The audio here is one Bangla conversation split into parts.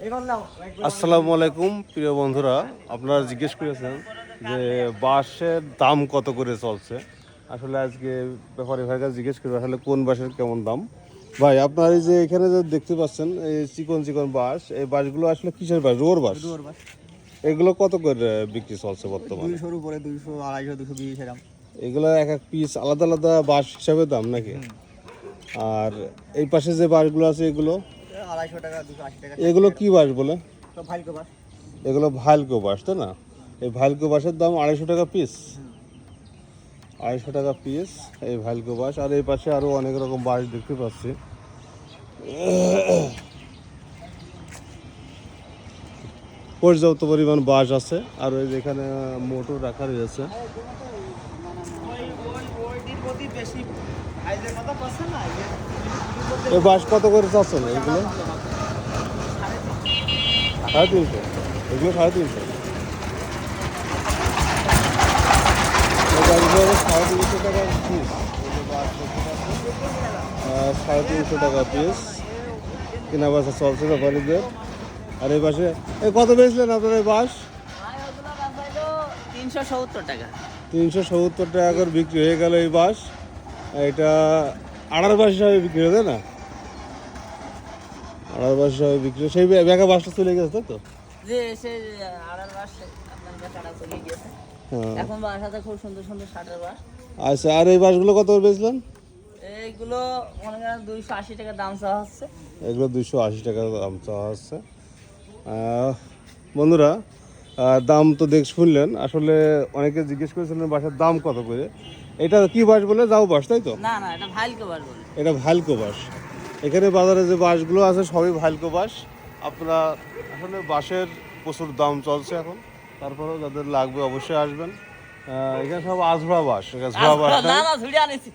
আসসালামু আলাইকুম প্রিয় বন্ধুরা, আপনারা জিজ্ঞেস করেছেন যে বাঁশের দাম কত করে চলছে। আসলে আজকে ব্যাপারী ভাইকে জিজ্ঞেস করবো আসলে কোন বাঁশের কেমন দাম। ভাই, আপনার এই যে এখানে যে দেখতে পাচ্ছেন এই চিকন চিকন বাঁশ, এই বাঁশগুলো আসলে কিসের বাঁশ? রোর বাঁশ। এগুলো কত করে বিক্রি চলছে বর্তমানে? 200 উপরে, 200, 250, 220 এরকম। এগুলো এক এক পিস আলাদা আলাদা বাঁশ হিসাবে দাম নাকি? আর এই পাশে যে বাঁশগুলো আছে এগুলো 250 টাকা, 280 টাকা। এগুলো কি বাঁশ বলে? তো ভালকো বাস। এগুলো ভালকো বাঁশ, তাই না? এই ভালকো বাঁশের দাম 250 টাকা পিস। 250 টাকা পিস এই ভালকো বাঁশ। আর এই পাশে আরো অনেক রকম বাঁশ দেখতে পাচ্ছি। পর্যাপ্ত পরিমাণ বাঁশ আছে। আর ওই যেখানে মোটর রাখা রয়েছে। এই বাঁশ কত করে চাচ্ছেন এগুলো? 350। এগুলো 350। এই বাঁশগুলো 350 টাকা পিস। 350 টাকা পিস কেনা বাসা চলছে ব্যাপারীদের। আর এই পাশে এই কত বেচলেন আপনার এই বাঁশ? 370 টাকা। 370 টাকা করে বিক্রি হয়ে গেল এই বাঁশ। এটা আড়ার বাঁশ হিসাবে বিক্রি হবে না? আড়ার বাঁশ হিসাবে বিক্রি, সেই বেকা বাঁশটা চলে গেছে তাই তো? যে এসে আড়ার বাস আপনার কাটা চলে গেছে। হ্যাঁ। এখন বাসাতে খুব সুন্দর সুন্দর শাটার বাস। আচ্ছা, আর এই বাঁশগুলো কত করে বেচলেন? এইগুলো মনে করেন 280 টাকা দাম চাওয়া হচ্ছে। এগুলো 280 টাকা দাম চাওয়া হচ্ছে। বন্ধুরা, দাম তো শুনলেন। আসলে অনেকে জিজ্ঞেস করেছিলেন বাঁশের দাম কত করে। এটা কি বাঁশ বলে? যাও বাঁশ, তাই তো? না না, এটা ভালকো বাস বলে। এটা ভালকো বাঁশ। এখানে বাজারে যে বাঁশগুলো আছে সবই ভালকো বাঁশ। আপনারা আসলে বাঁশের প্রচুর দাম চলছে এখন। তারপরেও যাদের লাগবে অবশ্যই আসবেন। এখানে সব আঝুরা বাঁশ। এখানে ঝুড়া বাঁশ না না, ঝুড়ি আনিছি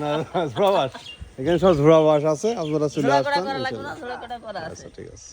না, ঝুড়া বাঁশ। এখানে সব ঝুড়া বাঁশ আছে, আপনারা চলে আসবেন। করা লাগবে না, ঝুড়া করা আছে। আচ্ছা, ঠিক আছে।